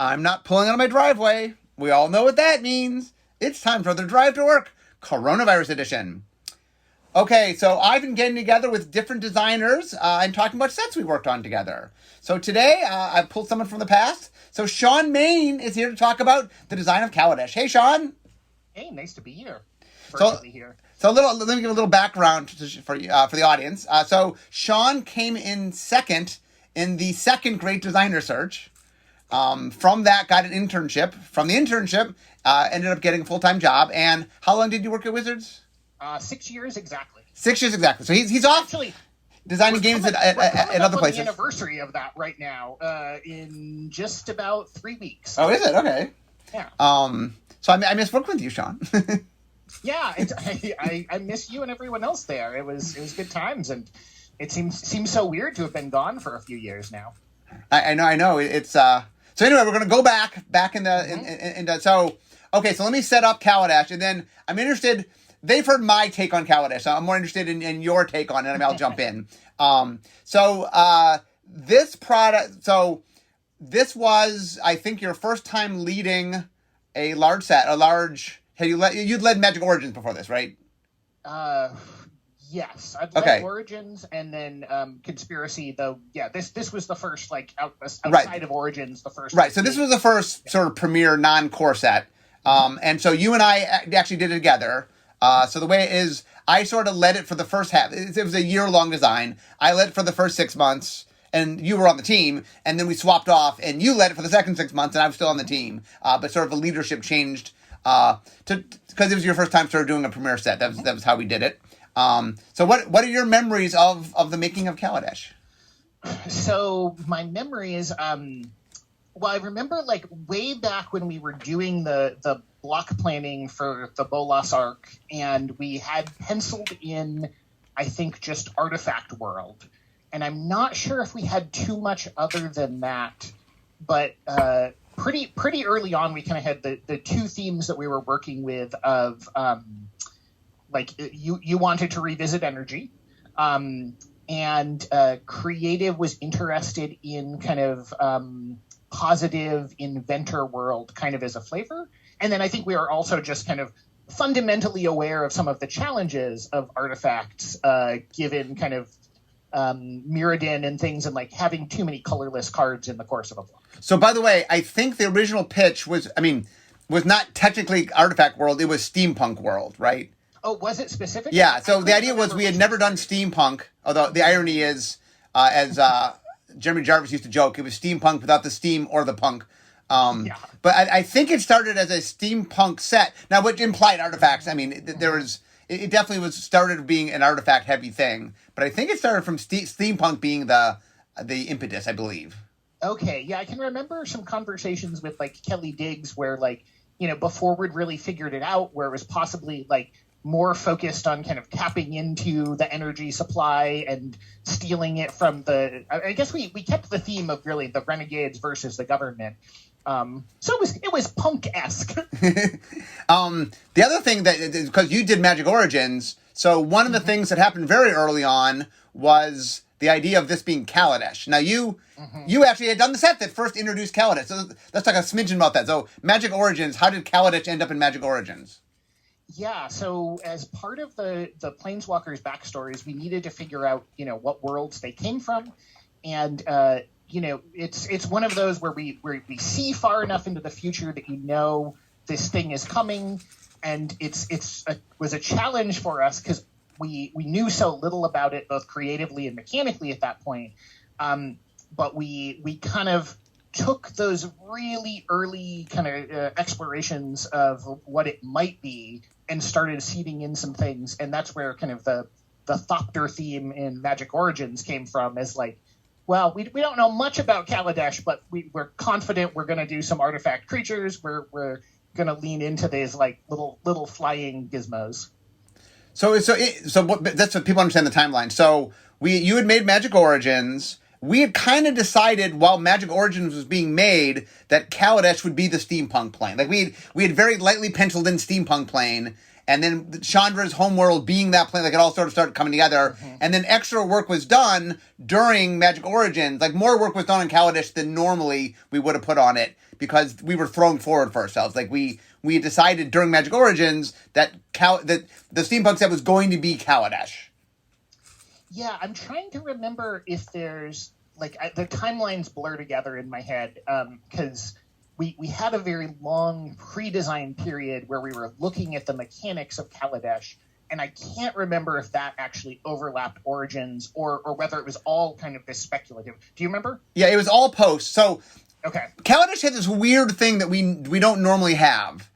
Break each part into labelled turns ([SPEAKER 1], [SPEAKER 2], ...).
[SPEAKER 1] I'm not pulling out of my driveway. We all know what that means. It's time for the drive to work, coronavirus edition. Okay, so I've been getting together with different designers and talking about sets we worked on together. So today, I've pulled someone from the past. So Shawn Main is here to talk about the design of Kaladesh. Hey, Shawn.
[SPEAKER 2] Hey, nice to be here.
[SPEAKER 1] Let me give a little background for the audience. So Shawn came in second in the second Great Designer Search. From that, got an internship. From the internship, ended up getting a full-time job. And how long did you work at Wizards?
[SPEAKER 2] 6 years exactly.
[SPEAKER 1] 6 years exactly. So he's off
[SPEAKER 2] actually
[SPEAKER 1] designing games at other places.
[SPEAKER 2] The anniversary of that right now in just about 3 weeks.
[SPEAKER 1] Oh, is it? Okay.
[SPEAKER 2] Yeah.
[SPEAKER 1] So I miss working with you, Shawn.
[SPEAKER 2] Yeah, I miss you and everyone else there. It was good times, and it seems so weird to have been gone for a few years now.
[SPEAKER 1] I know. It's So anyway, we're going to go back in the so okay. So let me set up Kaladesh, and then I'm interested. They've heard my take on Kaladesh, so I'm more interested in your take on it. And I'll jump in. This product. So this was, I think, your first time leading a large set. You'd led Magic Origins before this, right?
[SPEAKER 2] Yes, I've led Origins and then Conspiracy. Though, yeah, this was the first outside of Origins, the first.
[SPEAKER 1] Right. So this was the first sort of premier non-core set, and so you and I actually did it together. So the way it is, I sort of led it for the first half. It was a year-long design. I led it for the first 6 months, and you were on the team, and then we swapped off, and you led it for the second 6 months, and I was still on the team. But sort of the leadership changed because it was your first time sort of doing a premiere set. That was how we did it. So what are your memories of the making of Kaladesh?
[SPEAKER 2] So my memories, I remember like way back when we were doing the block planning for the Bolas arc, and we had penciled in, I think, just Artifact World. And I'm not sure if we had too much other than that, but pretty early on, we kind of had the two themes that we were working with of you wanted to revisit energy, and creative was interested in kind of positive inventor world kind of as a flavor. And then I think we are also just kind of fundamentally aware of some of the challenges of artifacts, given kind of Mirrodin and things, and like having too many colorless cards in the course of a block.
[SPEAKER 1] So by the way, I think the original pitch was not technically Artifact World, it was Steampunk World, right?
[SPEAKER 2] Oh, was it specific?
[SPEAKER 1] Yeah, so the idea was we had never done steampunk, although the irony is, as Jeremy Jarvis used to joke, it was steampunk without the steam or the punk. But I think it started as a steampunk set. Now, which implied artifacts. I mean, it definitely was started being an artifact-heavy thing. But I think it started from steampunk being the impetus, I believe.
[SPEAKER 2] Okay, yeah, I can remember some conversations with, like, Kelly Diggs where, like, before we'd really figured it out, where it was possibly, like, more focused on kind of tapping into the energy supply and stealing it from I guess we kept the theme of really the renegades versus the government. So it was punk-esque.
[SPEAKER 1] The other thing because you did Magic Origins, so one of the things that happened very early on was the idea of this being Kaladesh. Now you actually had done the set that first introduced Kaladesh. So let's talk a smidgen about that. So Magic Origins, how did Kaladesh end up in Magic Origins?
[SPEAKER 2] Yeah, so as part of the Planeswalkers' backstories, we needed to figure out, what worlds they came from. And, it's one of those where we see far enough into the future that this thing is coming. And it was a challenge for us because we knew so little about it, both creatively and mechanically at that point. But we kind of took those really early kind of explorations of what it might be and started seeding in some things. And that's where kind of the Thopter theme in Magic Origins came from, as like, well, we don't know much about Kaladesh, but we're confident we're going to do some artifact creatures. We're going to lean into these like little flying gizmos.
[SPEAKER 1] So that's what people understand the timeline. So you had made Magic Origins. We had kind of decided while Magic Origins was being made that Kaladesh would be the steampunk plane. Like we had very lightly penciled in steampunk plane, and then Chandra's homeworld being that planet, like it all sort of started coming together. And then extra work was done during Magic Origins. Like more work was done on Kaladesh than normally we would have put on it because we were thrown forward for ourselves. Like we decided during Magic Origins that that the steampunk set was going to be Kaladesh.
[SPEAKER 2] Yeah, I'm trying to remember if there's the timelines blur together in my head because we had a very long pre-design period where we were looking at the mechanics of Kaladesh, and I can't remember if that actually overlapped Origins or whether it was all kind of this speculative. Do you remember?
[SPEAKER 1] Yeah, it was all post. So
[SPEAKER 2] okay,
[SPEAKER 1] Kaladesh had this weird thing that we don't normally have.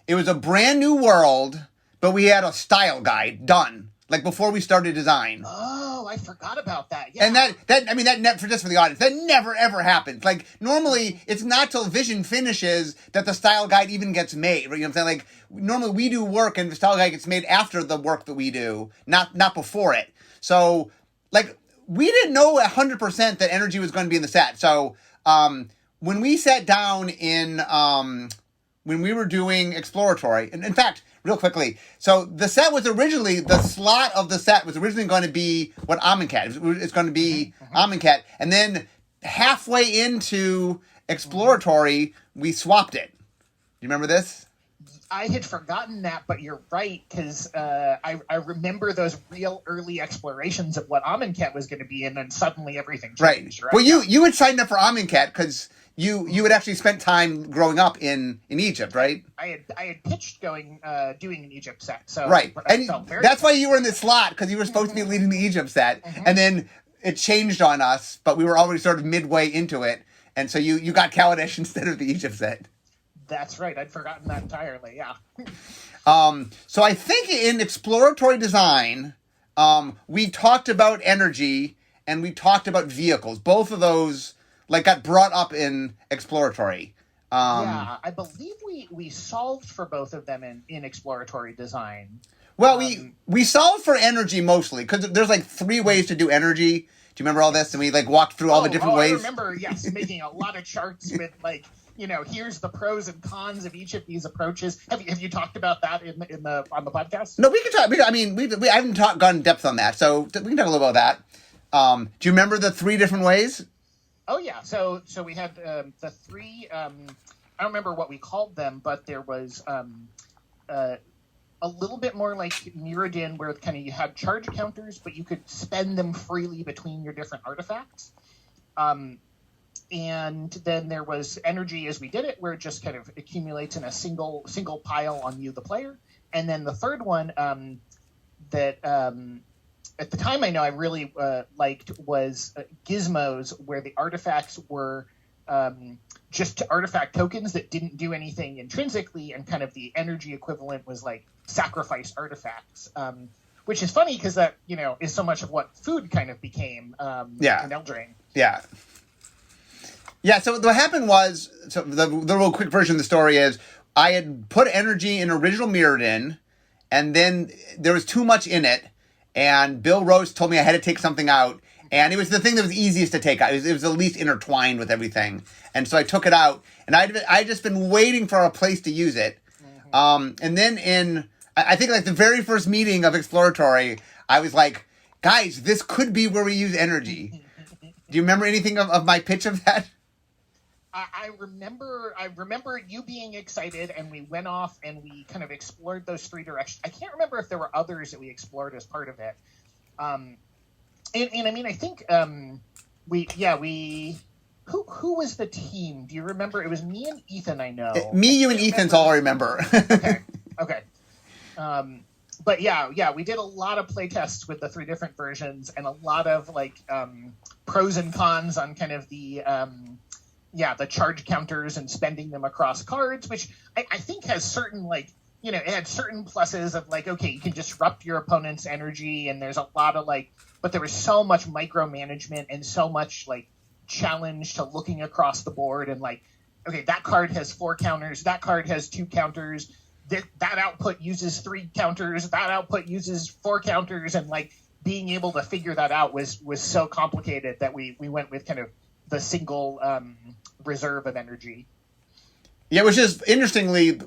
[SPEAKER 1] It was a brand new world, but we had a style guide done. Like before we started design.
[SPEAKER 2] Oh, I forgot about that. Yeah.
[SPEAKER 1] And that for just for the audience, that never ever happens. Like normally it's not till Vision finishes that the style guide even gets made. You know what I'm saying? Like normally we do work and the style guide gets made after the work that we do, not before it. So like we didn't know 100% that energy was going to be in the set. So when we sat down in when we were doing exploratory, and in fact, real quickly, so the set was originally, the slot of the set was originally going to be what Amonkhet. It's going to be Amonkhet. And then halfway into exploratory, we swapped it. Do you remember this?
[SPEAKER 2] I had forgotten that, but you're right, because I remember those real early explorations of what Amonkhet was going to be, and then suddenly everything changed. Right?
[SPEAKER 1] Well, you had signed up for Amonkhet because you had actually spent time growing up in Egypt, right? I
[SPEAKER 2] had pitched doing an Egypt set, so
[SPEAKER 1] right, and that's why you were in this slot because you were supposed to be leading the Egypt set, and then it changed on us, but we were already sort of midway into it, and so you got Kaladesh instead of the Egypt set.
[SPEAKER 2] That's right. I'd forgotten that entirely. Yeah.
[SPEAKER 1] So I think in exploratory design, we talked about energy and we talked about vehicles. Both of those got brought up in exploratory.
[SPEAKER 2] Yeah, I believe we solved for both of them in exploratory design.
[SPEAKER 1] Well, we solved for energy mostly because there's 3 ways to do energy. Do you remember all this? And we walked through all the different ways. I
[SPEAKER 2] remember. Yes, making a lot of charts with here's the pros and cons of each of these approaches. Have you talked about that on the podcast?
[SPEAKER 1] No, we can talk. I haven't gone in depth on that, so we can talk a little about that. Do you remember the 3 different ways?
[SPEAKER 2] Oh yeah, so we had the 3. I don't remember what we called them, but there was a little bit more like Mirrodin, where kind of you had charge counters, but you could spend them freely between your different artifacts. And then there was energy as we did it, where it just kind of accumulates in a single pile on you, the player. And then the third one that at the time I know I really liked was gizmos, where the artifacts were just artifact tokens that didn't do anything intrinsically, and kind of the energy equivalent was sacrifice artifacts. Which is funny because that is so much of what food kind of became in Eldraine.
[SPEAKER 1] Yeah. Yeah, so what happened was, so the real quick version of the story is, I had put energy in original Mirrodin, and then there was too much in it, and Bill Rose told me I had to take something out, and it was the thing that was easiest to take out. It was the least intertwined with everything, and so I took it out, and I'd just been waiting for a place to use it, and then I think the very first meeting of Exploratory, I was like, guys, this could be where we use energy. Do you remember anything of my pitch of that?
[SPEAKER 2] I remember you being excited, and we went off and we kind of explored those 3 directions. I can't remember if there were others that we explored as part of it. And I mean, I think who was the team? Do you remember? It was me and Ethan, I know.
[SPEAKER 1] You and Ethan's all I remember.
[SPEAKER 2] Okay. But yeah, we did a lot of play tests with the 3 different versions, and a lot of pros and cons on kind of the charge counters and spending them across cards, which I think has certain it had certain pluses of okay, you can disrupt your opponent's energy, and there's a lot of but there was so much micromanagement and so much challenge to looking across the board and okay, that card has 4 counters, that card has 2 counters, that output uses 3 counters, that output uses 4 counters, and being able to figure that out was so complicated that we went with kind of the single reserve of energy.
[SPEAKER 1] Yeah, which is interestingly,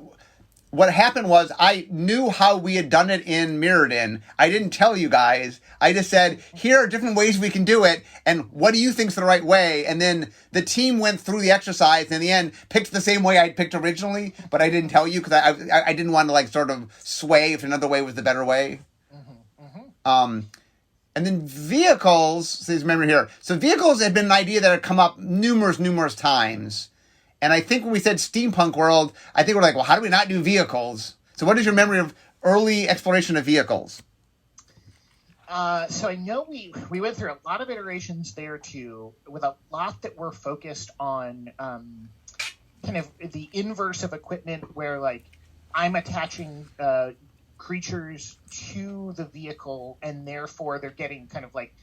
[SPEAKER 1] what happened was I knew how we had done it in Mirrodin. I didn't tell you guys. I just said, here are different ways we can do it, and what do you think's the right way? And then the team went through the exercise, and in the end, picked the same way I'd picked originally, but I didn't tell you because I didn't want to like sort of sway if another way was the better way. And then vehicles, so remember here. So vehicles had been an idea that had come up numerous times. And I think when we said steampunk world, I think we're like, well, how do we not do vehicles? So what is your memory of early exploration of vehicles?
[SPEAKER 2] So I know we went through a lot of iterations there too, with a lot that were focused on kind of the inverse of equipment, where like I'm attaching creatures to the vehicle, and therefore they're getting kind of like,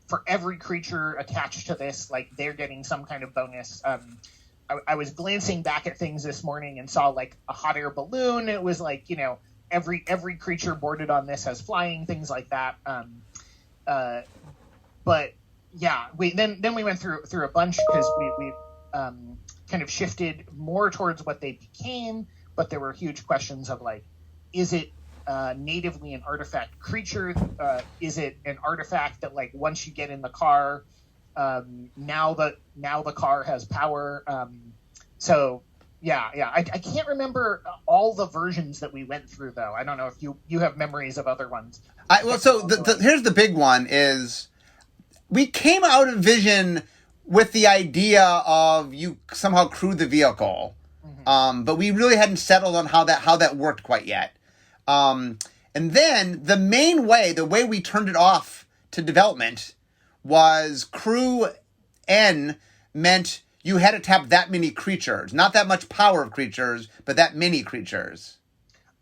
[SPEAKER 2] for every creature attached to this, like they're getting some kind of bonus. I was glancing back at things this morning and saw like a hot air balloon. It was like, you know, every creature boarded on this has flying, things like that. But yeah, then we went through a bunch because we kind of shifted more towards what they became, but there were huge questions of like, is it natively an artifact creature? Is it an artifact that like once you get in the car, now the car has power? So yeah. I can't remember all the versions that we went through though. I don't know if you have memories of other ones.
[SPEAKER 1] So here's the big one is we came out of Vision with the idea of you somehow crew the vehicle. But we really hadn't settled on how that worked quite yet. And then the way we turned it off to development was crew N meant you had to tap that many creatures. Not that much power of creatures, but that many creatures.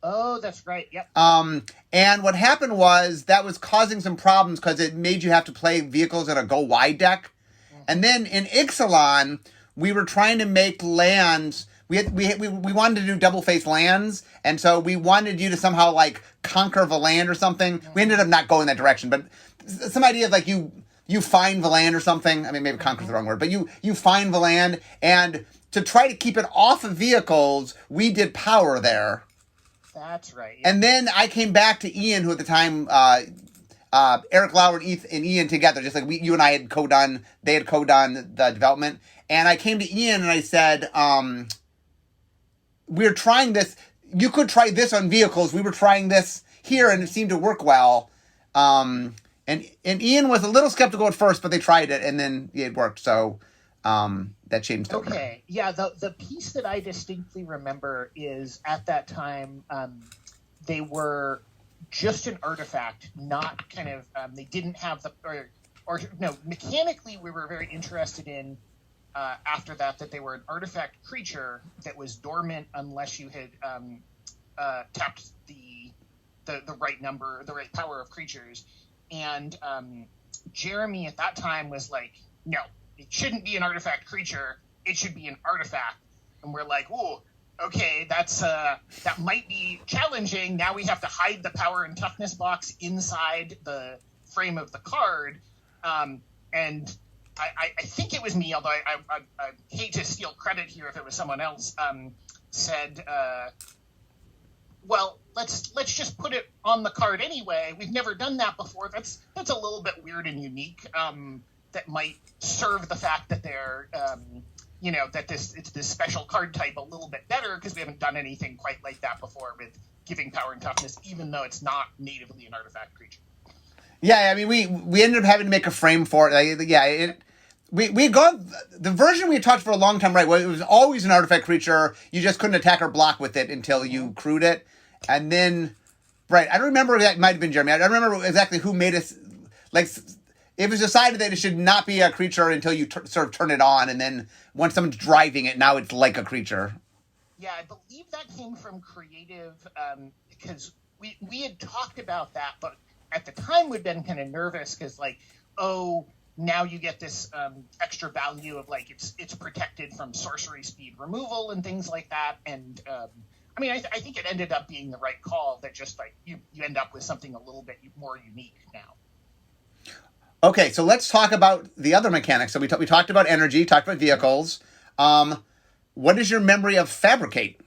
[SPEAKER 2] Oh, that's right. Yep.
[SPEAKER 1] And what happened was that was causing some problems because it made you have to play vehicles in a go wide deck. And then in Ixalan, we were trying to make lands. We wanted to do double face lands, and so we wanted you to somehow like conquer the land or something. We ended up not going that direction, but some idea of like you find the land or something. I mean, maybe conquer is the wrong word, but you find the land, and to try to keep it off of vehicles, we did power there.
[SPEAKER 2] That's right. Yeah.
[SPEAKER 1] And then I came back to Ian, who at the time, Eric Lauer and Ian together, just like you and I had co-done, they had co-done the development. And I came to Ian and I said, we're trying this. You could try this on vehicles. We were trying this here and it seemed to work well. And Ian was a little skeptical at first, but they tried it and then it worked. So, that changed over.
[SPEAKER 2] Okay. Yeah. The piece that I distinctly remember is at that time, they were just an artifact, not kind of, they didn't have mechanically we were very interested in, after that they were an artifact creature that was dormant unless you had tapped the right number, the right power of creatures. And Jeremy at that time was like, no, it shouldn't be an artifact creature. It should be an artifact. And we're like, oh, okay, that might be challenging. Now we have to hide the power and toughness box inside the frame of the card. And I think it was me, although I hate to steal credit here if it was someone else, said, well, let's just put it on the card anyway. We've never done that before. That's a little bit weird and unique. That might serve the fact that they're, that it's this special card type a little bit better because we haven't done anything quite like that before with giving power and toughness, even though it's not natively an artifact creature.
[SPEAKER 1] Yeah, I mean, we ended up having to make a frame for it. We got the version we had talked for a long time, right? Well, it was always an artifact creature. You just couldn't attack or block with it until you crewed it. And then, right, I don't remember, that might have been Jeremy. I don't remember exactly who made us, like, it was decided that it should not be a creature until you sort of turn it on. And then once someone's driving it, now it's like a creature.
[SPEAKER 2] Yeah, I believe that came from creative, because we had talked about that, but at the time we'd been kind of nervous because, like, oh, now you get this extra value of, like, it's protected from sorcery speed removal and things like that. And, I mean, I think it ended up being the right call that just, like, you end up with something a little bit more unique now.
[SPEAKER 1] Okay, so let's talk about the other mechanics. So we talked about energy, talked about vehicles. What is your memory of Fabricate?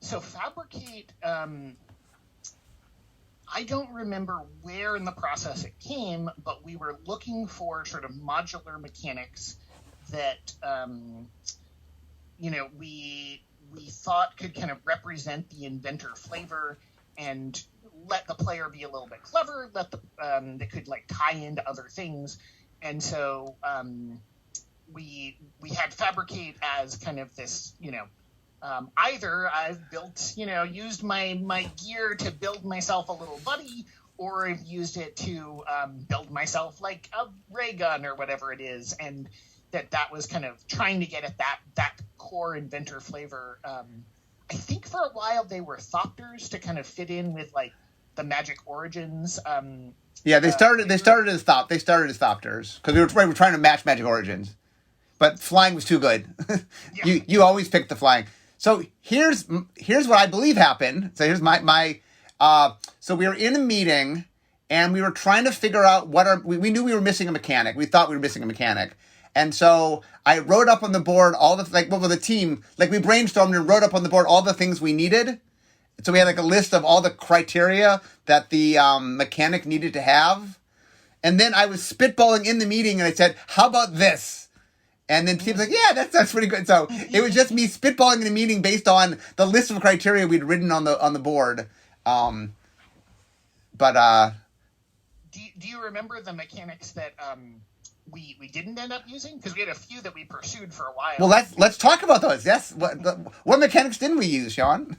[SPEAKER 2] So Fabricate, I don't remember where in the process it came, but we were looking for sort of modular mechanics that, we thought could kind of represent the inventor flavor and let the player be a little bit clever, that could like tie into other things. And so we had Fabricate as kind of this, either I've built, used my gear to build myself a little buddy, or I've used it to build myself like a ray gun or whatever it is. And that was kind of trying to get at that core inventor flavor. I think for a while they were Thopters to kind of fit in with like the Magic Origins.
[SPEAKER 1] They started as Thopters because we were trying to match Magic Origins, but flying was too good.
[SPEAKER 2] Yeah.
[SPEAKER 1] You always picked the flying. So here's what I believe happened. So here's my so we were in a meeting and we were trying to figure out we knew we were missing a mechanic. We thought we were missing a mechanic. And so I wrote up on the board with the team, like we brainstormed and wrote up on the board all the things we needed. So we had like a list of all the criteria that the mechanic needed to have. And then I was spitballing in the meeting and I said, how about this? And then Steve's like, yeah, that's pretty good. So it was just me spitballing in the meeting based on the list of criteria we'd written on the board. Do
[SPEAKER 2] you remember the mechanics that we didn't end up using? Because we had a few that we pursued for a while.
[SPEAKER 1] Well, let's talk about those. Yes. What mechanics didn't we use, Shawn?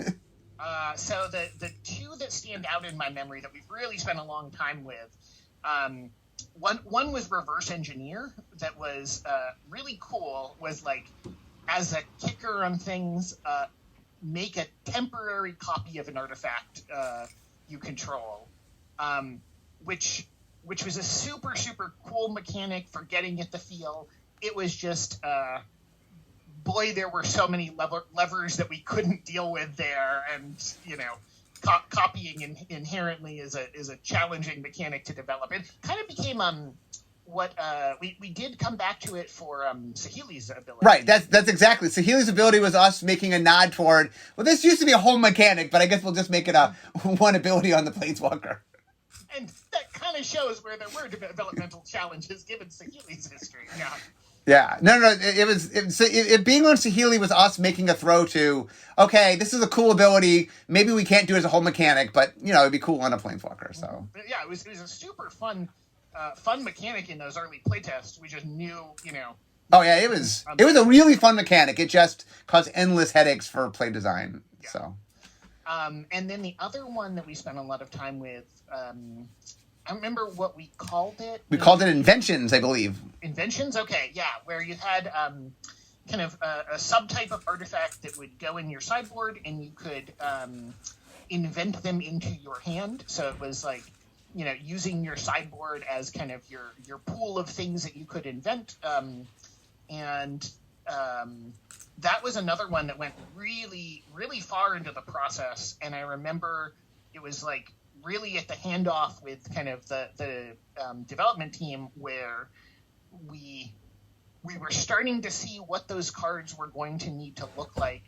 [SPEAKER 2] So the two that stand out in my memory that we've really spent a long time with, one was Reverse Engineer that was really cool, was like, as a kicker on things, make a temporary copy of an artifact you control, which was a super, super cool mechanic for getting at the feel. It was just, boy, there were so many levers that we couldn't deal with there, and copying inherently is a challenging mechanic to develop. It kind of became what we did come back to it for Saheeli's ability.
[SPEAKER 1] Right, that's exactly. Saheeli's ability was us making a nod toward, well, this used to be a whole mechanic, but I guess we'll just make it a one ability on the Planeswalker.
[SPEAKER 2] And that kind of shows where there were developmental challenges given Saheeli's history. Yeah.
[SPEAKER 1] Yeah, no. It being on Saheeli was us making a throw to, okay, this is a cool ability. Maybe we can't do it as a whole mechanic, but it'd be cool on a Planeswalker. So
[SPEAKER 2] yeah, it was a super fun mechanic in those early playtests. We just knew,
[SPEAKER 1] Oh yeah, it was a really fun mechanic. It just caused endless headaches for play design. Yeah. So.
[SPEAKER 2] And then the other one that we spent a lot of time with, I remember what we called it.
[SPEAKER 1] We called it Inventions, I believe.
[SPEAKER 2] Inventions? Okay, yeah, where you had kind of a subtype of artifact that would go in your sideboard, and you could invent them into your hand. So it was like, using your sideboard as kind of your pool of things that you could invent. That was another one that went really, really far into the process. And I remember it was like really at the handoff with kind of the development team where we were starting to see what those cards were going to need to look like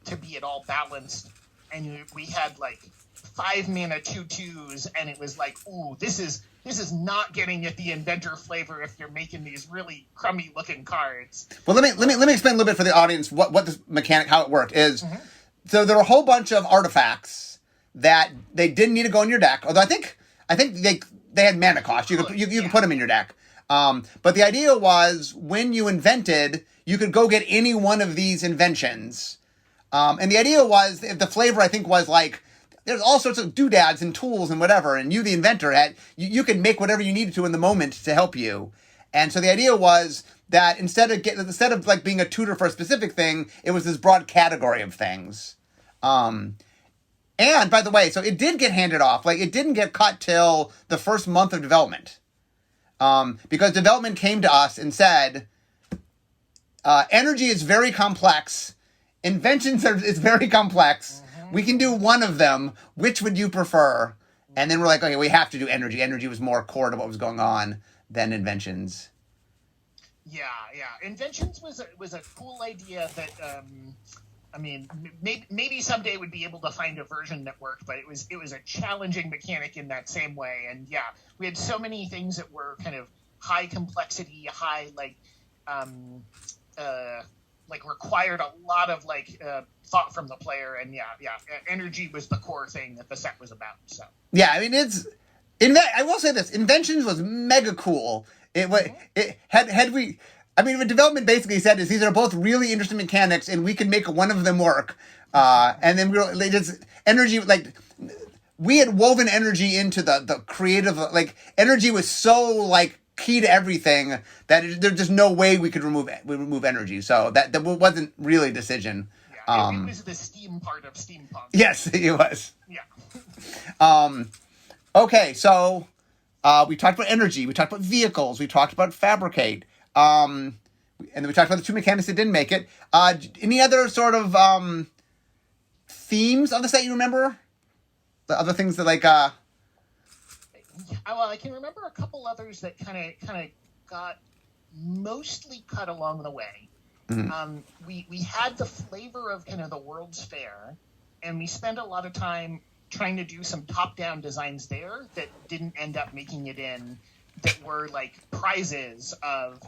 [SPEAKER 2] to be at all balanced. And we had like 5 mana 2/2s, and it was like, ooh, this is not getting at the inventor flavor if you're making these really crummy looking cards.
[SPEAKER 1] Well, let me explain a little bit for the audience what this mechanic, how it worked is. Mm-hmm. So there were a whole bunch of artifacts that they didn't need to go in your deck. Although I think they had mana cost. You could put them in your deck. But the idea was when you invented, you could go get any one of these inventions. And the idea was, the flavor I think was like, there's all sorts of doodads and tools and whatever, and you, the inventor, you could make whatever you needed to in the moment to help you. And so the idea was that instead of like being a tutor for a specific thing, it was this broad category of things. And by the way, so it did get handed off. Like, it didn't get cut till the first month of development, because development came to us and said, energy is very complex. Inventions is very complex. We can do one of them. Which would you prefer? And then we're like, okay, we have to do energy. Energy was more core to what was going on than inventions.
[SPEAKER 2] Yeah. Inventions was a cool idea that I mean, maybe someday we'd be able to find a version that worked, but it was a challenging mechanic in that same way. And yeah, we had so many things that were kind of high complexity, high required a lot of thought from the player. And energy was the core thing that the set was about. So
[SPEAKER 1] yeah, I mean I will say this: Inventions was mega cool. Had we. I mean, what development basically said is these are both really interesting mechanics, and we can make one of them work. And then energy, we had woven energy into the creative, energy was so key to everything that there's just no way we could remove energy. So that wasn't really a decision.
[SPEAKER 2] Yeah, it was the steam part of steampunk.
[SPEAKER 1] Yes, it was.
[SPEAKER 2] Yeah.
[SPEAKER 1] Okay, so we talked about energy, we talked about vehicles, we talked about fabricate. And then we talked about the two mechanics that didn't make it. Any other sort of themes of the set you remember? The other things that
[SPEAKER 2] well, I can remember a couple others that kind of got mostly cut along the way. Mm-hmm. We had the flavor of kind of the World's Fair, and we spent a lot of time trying to do some top-down designs there that didn't end up making it in. That were prizes of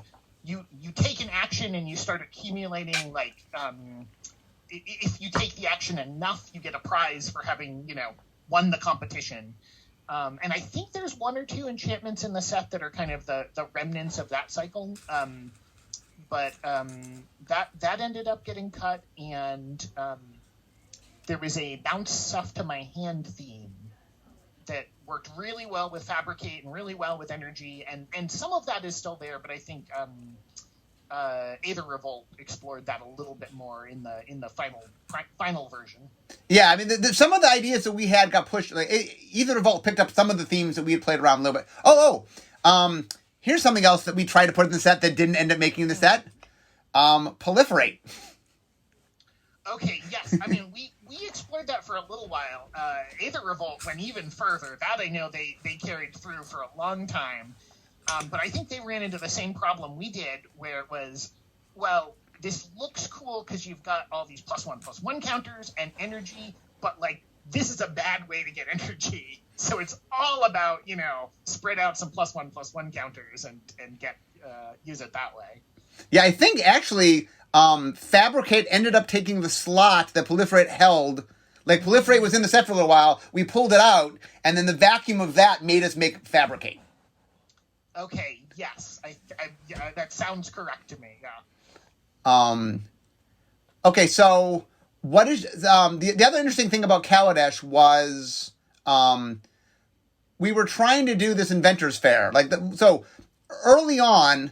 [SPEAKER 2] you take an action and you start accumulating if you take the action enough, you get a prize for having won the competition. And I think there's one or two enchantments in the set that are kind of the remnants of that cycle. But that ended up getting cut, and there was a bounce stuff to my hand theme that worked really well with Fabricate and really well with Energy, and some of that is still there, but I think Aether Revolt explored that a little bit more in the final version.
[SPEAKER 1] Yeah, I mean, some of the ideas that we had got pushed. Aether Revolt picked up some of the themes that we had played around a little bit. Here's something else that we tried to put in the set that didn't end up making the set. Proliferate.
[SPEAKER 2] Okay, yes. I mean, we explored that for a little while. Aether Revolt went even further. That I know they carried through for a long time. But I think they ran into the same problem we did, where it was, well, this looks cool because you've got all these +1/+1 counters and energy, but this is a bad way to get energy. So it's all about, spread out some +1/+1 counters and get use it that way.
[SPEAKER 1] Yeah, I think actually Fabricate ended up taking the slot that Proliferate held. Proliferate was in the set for a little while. We pulled it out, and then the vacuum of that made us make Fabricate.
[SPEAKER 2] Okay, yes. I that sounds correct to me, yeah.
[SPEAKER 1] Okay, so what is... the other interesting thing about Kaladesh was we were trying to do this Inventors Fair. So early on...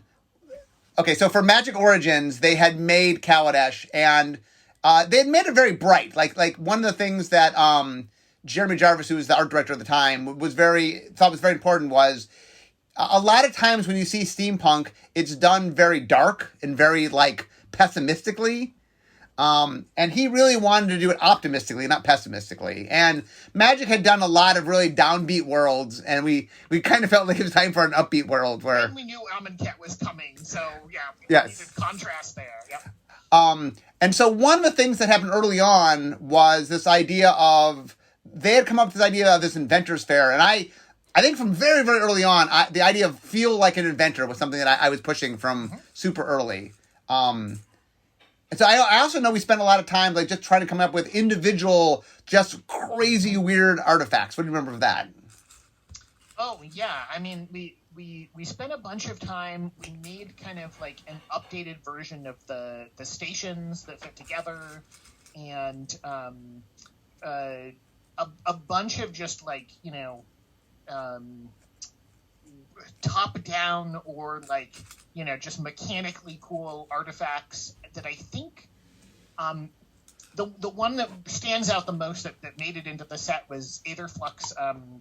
[SPEAKER 1] Okay, so for Magic Origins, they had made Kaladesh, and they had made it very bright. One of the things that Jeremy Jarvis, who was the art director at the time, thought was very important was a lot of times when you see steampunk, it's done very dark and very pessimistically. And he really wanted to do it optimistically, not pessimistically. And Magic had done a lot of really downbeat worlds, and we kind of felt like it was time for an upbeat world where...
[SPEAKER 2] And we knew Amonkhet was coming, so yeah,
[SPEAKER 1] yes.
[SPEAKER 2] We needed contrast there. Yep.
[SPEAKER 1] And so one of the things that happened early on was this idea of... They had come up with this idea of this Inventors Fair, and I think from very, very early on, the idea of feel like an inventor was something that I was pushing from super early. And so I also know we spent a lot of time just trying to come up with individual, just crazy weird artifacts. What do you remember of that?
[SPEAKER 2] Oh yeah, I mean we spent a bunch of time. We made kind of an updated version of the stations that fit together, and a bunch of just top down or just mechanically cool artifacts that I think the one that stands out the most that made it into the set was Aetherflux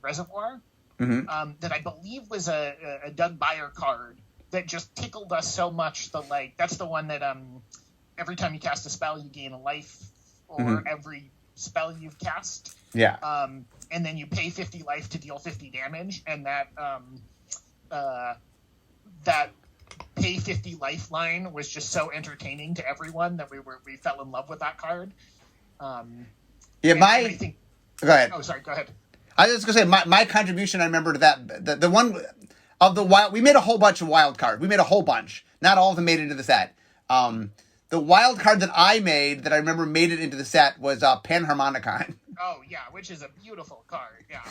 [SPEAKER 2] Reservoir, that I believe was a Doug Beyer card that just tickled us so much. That's the one that every time you cast a spell you gain a life, or every spell you've cast.
[SPEAKER 1] Yeah.
[SPEAKER 2] And then you pay 50 life to deal 50 damage, and that pay 50 lifeline was just so entertaining to everyone that we fell in love with that card.
[SPEAKER 1] Yeah,
[SPEAKER 2] I think,
[SPEAKER 1] go ahead.
[SPEAKER 2] Oh, sorry, go ahead.
[SPEAKER 1] I was going to say my contribution. I remember to that the one of the wild. We made a whole bunch of wild cards. We made a whole bunch. Not all of them made it into the set. The wild card that I made that I remember made it into the set was Panharmonicon.
[SPEAKER 2] Oh yeah, which is a beautiful card. Yeah,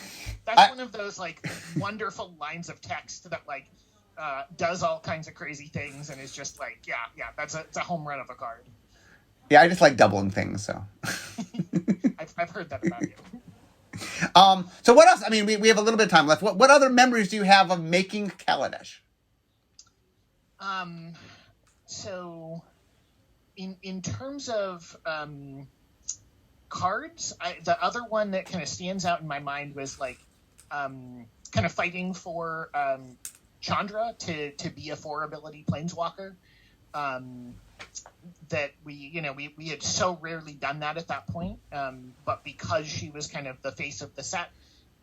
[SPEAKER 2] that's one of those like wonderful lines of text that like does all kinds of crazy things and is just like yeah. It's a home run of a card.
[SPEAKER 1] Yeah, I just like doubling things. So
[SPEAKER 2] I've heard that about you.
[SPEAKER 1] So what else? I mean, we have a little bit of time left. What other memories do you have of making Kaladesh?
[SPEAKER 2] So in terms of cards, the other one that kind of stands out in my mind was like kind of fighting for Chandra to be a 4 ability planeswalker. That we had so rarely done that at that point, but because she was kind of the face of the set,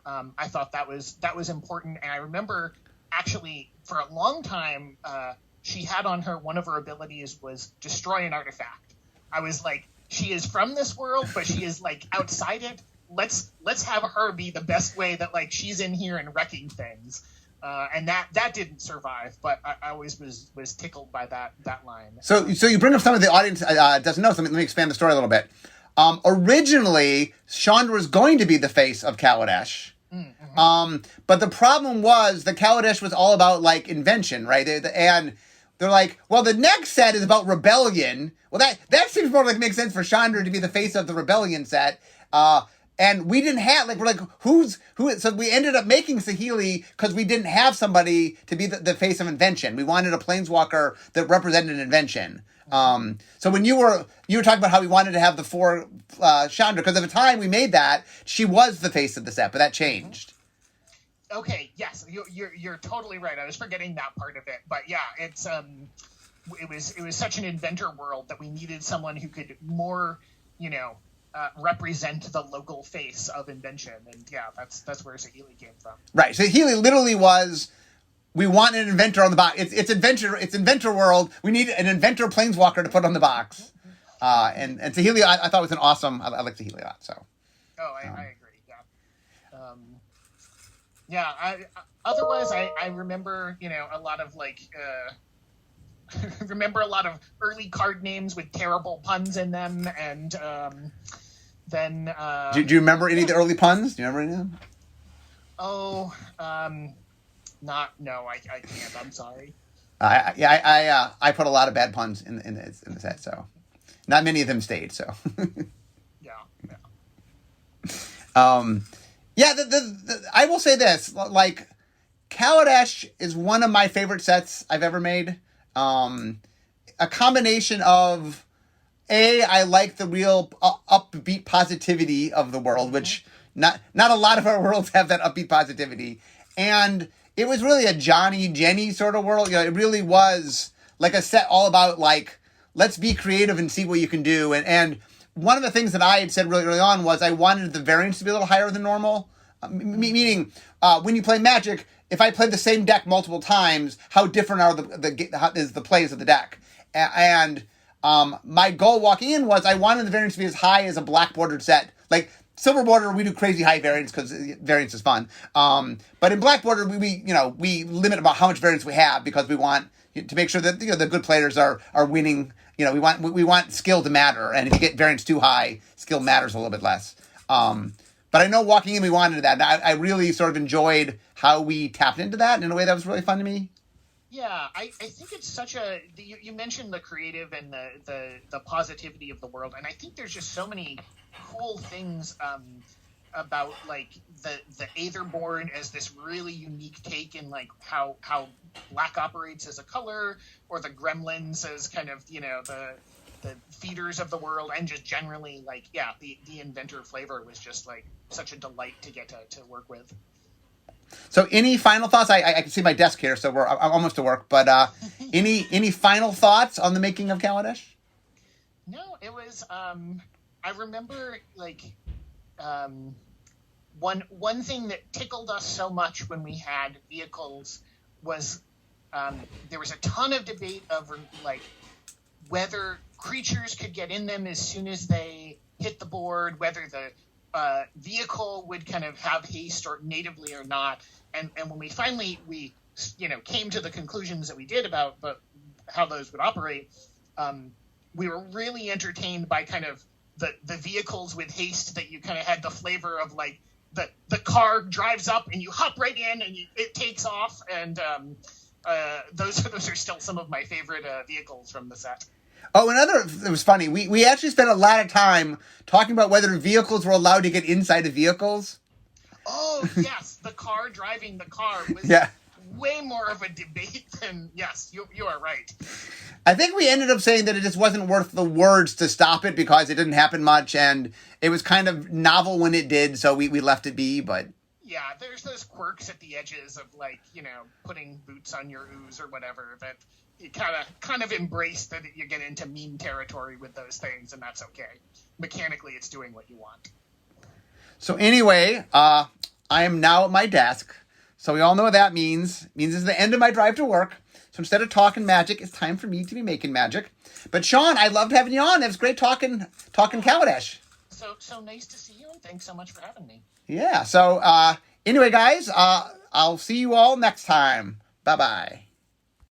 [SPEAKER 2] I thought that was important. And I remember actually for a long time, she had on her, one of her abilities was destroy an artifact. I was like, she is from this world, but she is like outside it. Let's have her be the best way that like she's in here and wrecking things. And that didn't survive, but I always was tickled by that line.
[SPEAKER 1] So you bring up something the audience doesn't know. So let me expand the story a little bit. Originally, Chandra was going to be the face of Kaladesh. Mm-hmm. But the problem was the Kaladesh was all about like invention, right? And they're like, well, the next set is about rebellion. Well, that seems more like makes sense for Chandra to be the face of the rebellion set. And we didn't have, like, we're like, who? So we ended up making Saheeli because we didn't have somebody to be the face of invention. We wanted a planeswalker that represented an invention. So when you were talking about how we wanted to have the 4 Chandra, because at the time we made that, she was the face of the set, but that changed.
[SPEAKER 2] Okay, yes, you're totally right. I was forgetting that part of it, but yeah, it was such an inventor world that we needed someone who could more, represent the local face of invention, and yeah, that's where Saheeli came from. Right,
[SPEAKER 1] Saheeli literally was. We want an inventor on the box. It's inventor world. We need an inventor planeswalker to put on the box. And Saheeli, I thought was an awesome. I like Saheeli a lot. So.
[SPEAKER 2] Oh, I agree. Yeah. Otherwise, I remember a lot of like. Remember a lot of early card names with terrible puns in them, and then.
[SPEAKER 1] Do you remember any of the early puns? Do you remember any of them?
[SPEAKER 2] Oh, no, I can't. I'm sorry.
[SPEAKER 1] I put a lot of bad puns in the set, so not many of them stayed. So.
[SPEAKER 2] Yeah.
[SPEAKER 1] Yeah. I will say this: like, Kaladesh is one of my favorite sets I've ever made. A combination of I like the real upbeat positivity of the world, which not a lot of our worlds have that upbeat positivity, and it was really a Johnny Jenny sort of world. It really was like a set all about like, let's be creative and see what you can do. And one of the things that I had said really early on was I wanted the variance to be a little higher than normal, meaning when you play Magic, if I played the same deck multiple times, how different are the plays of the deck? And my goal walking in was I wanted the variance to be as high as a black bordered set. Like silver border, we do crazy high variance because variance is fun. But in black border, we limit about how much variance we have because we want to make sure that the good players are winning. We want skill to matter, and if you get variance too high, skill matters a little bit less. But I know walking in, we wanted that. And I really sort of enjoyed how we tapped into that in a way that was really fun to me.
[SPEAKER 2] Yeah, I think it's such a. You mentioned the creative and the positivity of the world, and I think there's just so many cool things about like the Aetherborn as this really unique take in like how black operates as a color, or the Gremlins as kind of the feeders of the world, and just generally like the inventor flavor was just like such a delight to get to work with.
[SPEAKER 1] So any final thoughts? I can see my desk here, so I'm almost to work, but any final thoughts on the making of Kaladesh?
[SPEAKER 2] No, it was I remember like one thing that tickled us so much when we had vehicles was There was a ton of debate over like whether creatures could get in them as soon as they hit the board, whether the vehicle would kind of have haste or natively or not. And when we finally came to the conclusions that we did about how those would operate, we were really entertained by kind of the vehicles with haste that you kind of had the flavor of like the car drives up and you hop right in and it takes off. And those are still some of my favorite vehicles from the set.
[SPEAKER 1] Oh, it was funny. We actually spent a lot of time talking about whether vehicles were allowed to get inside of vehicles.
[SPEAKER 2] Oh, yes. The car driving the car was way more of a debate than, yes, you are right.
[SPEAKER 1] I think we ended up saying that it just wasn't worth the words to stop it because it didn't happen much and it was kind of novel when it did, so we left it be, but...
[SPEAKER 2] Yeah, there's those quirks at the edges of, like, putting boots on your ooze or whatever that you kind of embrace that you get into meme territory with those things, and that's okay. Mechanically, it's doing what you want.
[SPEAKER 1] So anyway, I am now at my desk. So we all know what that means. It means it's the end of my drive to work. So instead of talking magic, it's time for me to be making magic. But Shawn, I loved having you on. It was great talking Kaladesh.
[SPEAKER 2] So nice to see you, and thanks so much for having me.
[SPEAKER 1] Yeah. So anyway, guys, I'll see you all next time. Bye-bye.